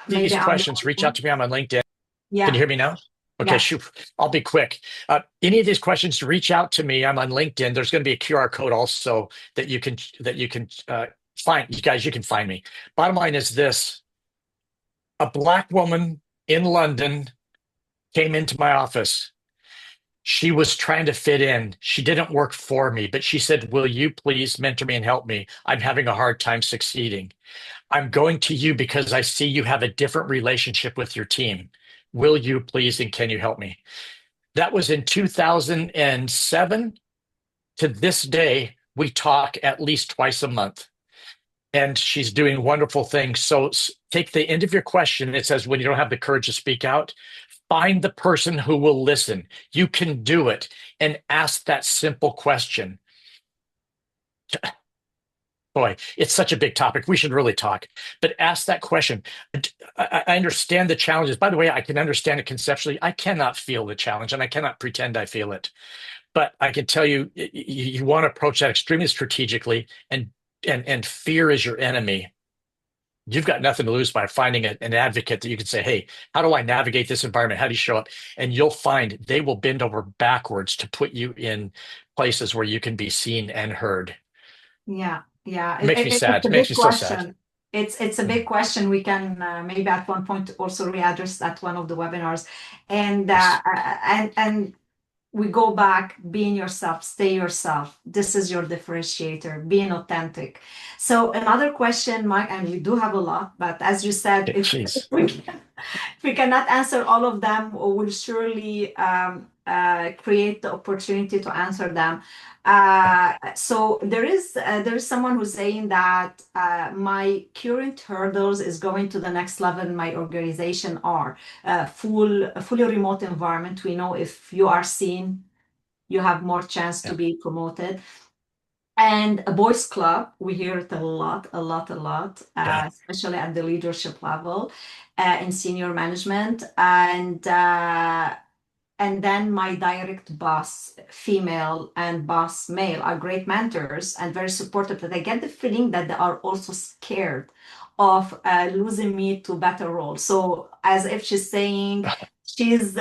Maybe these I'm the questions, only reach out one. to me. I'm on LinkedIn. Can you Yeah, hear me now? Okay, yes. shoot. I'll be quick. Any of these questions, reach out to me. I'm on LinkedIn. There's going to be a QR code also that you can find. You guys, you can find me. Bottom line is this: a Black woman in London came into my office. She was trying to fit in. She didn't work for me, but she said, "Will you please mentor me and help me? I'm having a hard time succeeding. I'm going to you because I see you have a different relationship with your team. Will you please and can you help me?" That was in 2007. To this day, we talk at least twice a month, and she's doing wonderful things. So take the end of your question. It says, when you don't have the courage to speak out, find the person who will listen. You can do it, and ask that simple question. Boy, it's such a big topic. We should really talk, but ask that question. I understand the challenges. By the way, I can understand it conceptually. I cannot feel the challenge, and I cannot pretend I feel it. But I can tell you, you want to approach that extremely strategically, and fear is your enemy. You've got nothing to lose by finding an advocate that you can say, "Hey, how do I navigate this environment? How do you show up?" And you'll find they will bend over backwards to put you in places where you can be seen and heard. Yeah, yeah. It makes me It's sad. a It makes big me so sad. question. It's a big Mm. question. We can maybe at one point also readdress that one of the webinars, and Yes. we go back, being yourself, stay yourself. This is your differentiator, being authentic. So another question, Mike, and we do have a lot, but as you said, Okay, if jeez. we cannot answer all of them, we'll surely create the opportunity to answer them. So there is someone who's saying that my current hurdles is going to the next level in my organization are fully remote environment. We know if you are seen, you have more chance to Yeah. be promoted. And a boys club, we hear it a lot, a lot, a lot, Yeah. especially at the leadership level in senior management. And then my direct boss, female, and boss, male, are great mentors and very supportive. But I get the feeling that they are also scared of losing me to better roles. So as if she's saying she's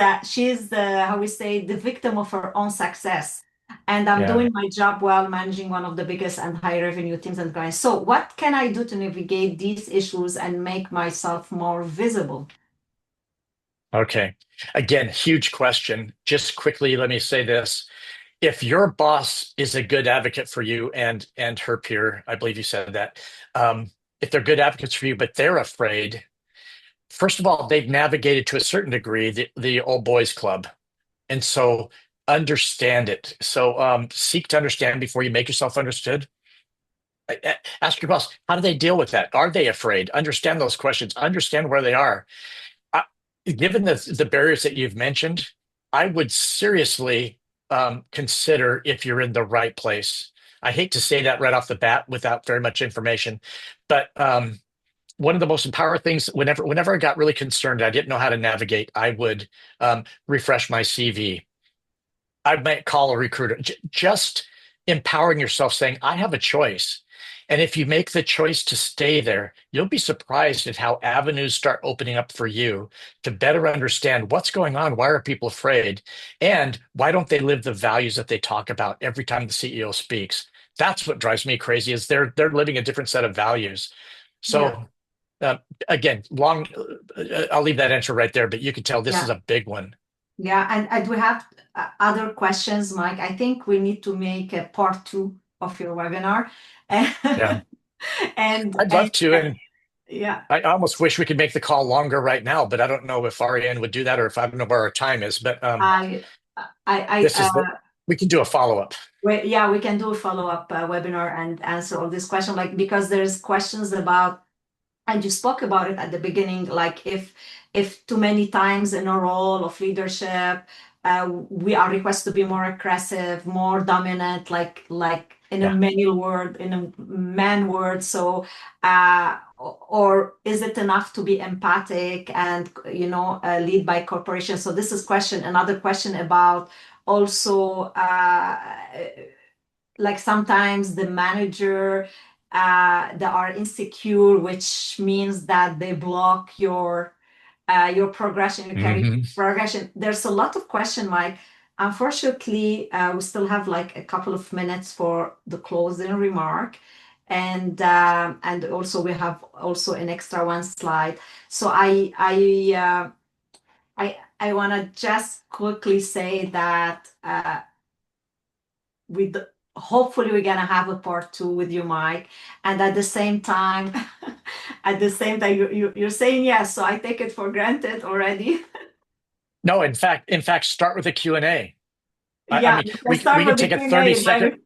how we say, the victim of her own success. And I'm Yeah. doing my job well, managing one of the biggest and high revenue teams and clients. So what can I do to navigate these issues and make myself more visible? Okay. Again, huge question. Just quickly, let me say this. If your boss is a good advocate for you and her peer, I believe you said that, if they're good advocates for you, but they're afraid, first of all, they've navigated to a certain degree the old boys club. And so understand it. So seek to understand before you make yourself understood. Ask your boss, how do they deal with that? Are they afraid? Understand those questions. Understand where they are. I, Given the barriers that you've mentioned, I would seriously consider if you're in the right place. I hate to say that right off the bat without very much information, but one of the most empowering things, whenever I got really concerned, I didn't know how to navigate, I would refresh my CV. I might call a recruiter. Just empowering yourself, saying, I have a choice. And if you make the choice to stay there, you'll be surprised at how avenues start opening up for you to better understand what's going on. Why are people afraid? And why don't they live the values that they talk about every time the CEO speaks? That's what drives me crazy is they're living a different set of values. Yeah, So uh, again, I'll leave that answer right there, but you can tell this is yeah, a big one. yeah. And we have other questions, Mike. I think we need to make a part two of your webinar. Yeah, And I'd love to. And yeah, I almost wish we could make the call longer right now, but I don't know if Ariane would do that or if I don't know where our time is. But I, I, this is the we can do a follow up. yeah, we can do a follow-up webinar and answer all these questions, like because there's questions about, and you spoke about it at the beginning, like if too many times in a role of leadership, we are requested to be more aggressive, more dominant, like in a Yeah. male word, in a man word. So, or is it enough to be empathic and lead by corporation? So this is another question about also like sometimes the manager they are insecure, which means that they block your progression, your career Hmm. progression. There's a lot of question, Mike. Unfortunately, we still have like a couple of minutes for the closing remark, and also we have also an extra one slide. So I want to just quickly say that with hopefully we're gonna have a part two with you, Mike. And at the same time, at the same time, you're saying yes, so I take it for granted already. No, in fact, start with a Q and A. I Yeah, mean, you can we start can with the take a Q&A. 30-second,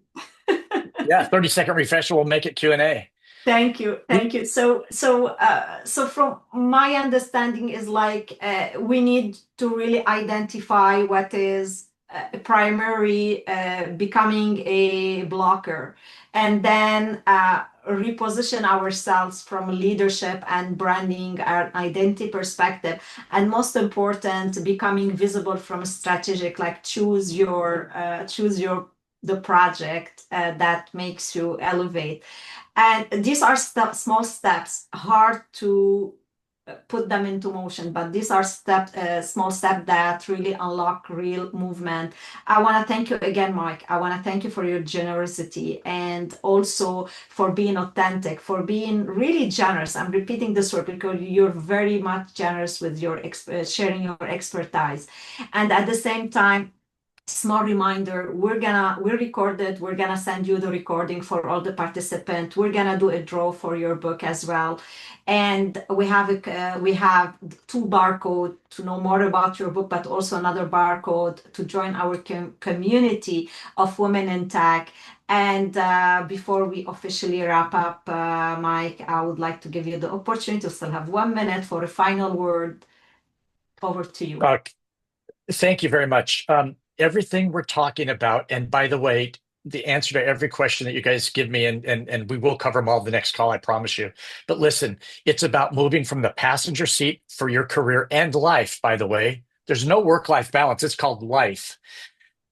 yeah, 30-second refresh. We'll make it Q&A. Thank you, thank you. So from my understanding is like we need to really identify what is primary becoming a blocker, and then reposition ourselves from a leadership and branding and identity perspective, and most important, becoming visible from a strategic, like choose your the project that makes you elevate. And these are small steps, hard to put them into motion, but these are small steps that really unlock real movement. I want to thank you again, Mike. I want to thank you for your generosity and also for being authentic, for being really generous. I'm repeating this word because you're very much generous with your sharing your expertise, and at the same time, small reminder, we're recorded, we're gonna send you the recording for all the participants, we're gonna do a draw for your book as well, and we have two barcode to know more about your book, but also another barcode to join our community of women in tech. And before we officially wrap up, Mike, I would like to give you the opportunity to still have 1 minute for a final word. Over to you. Uh, Thank you very much. Everything we're talking about, and by the way, the answer to every question that you guys give me, and we will cover them all the next call, I promise you. But listen, it's about moving from the passenger seat for your career and life, by the way. There's no work-life balance. It's called life.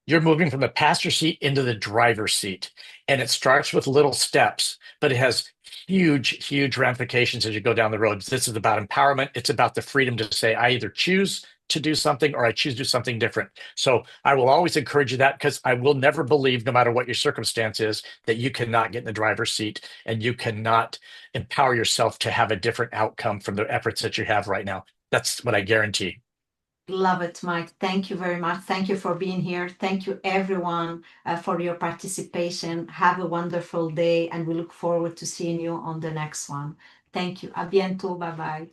You're moving from the passenger seat into the driver's seat. And it starts with little steps, but it has huge, huge ramifications as you go down the road. This is about empowerment. It's about the freedom to say, I either choose to do something or I choose to do something different. So I will always encourage you that because I will never believe, no matter what your circumstance is, that you cannot get in the driver's seat and you cannot empower yourself to have a different outcome from the efforts that you have right now. That's what I guarantee. Love it, Mike. Thank you very much. Thank you for being here. Thank you, everyone, for your participation. Have a wonderful day, and we look forward to seeing you on the next one. Thank you. A bientôt. Bye bye.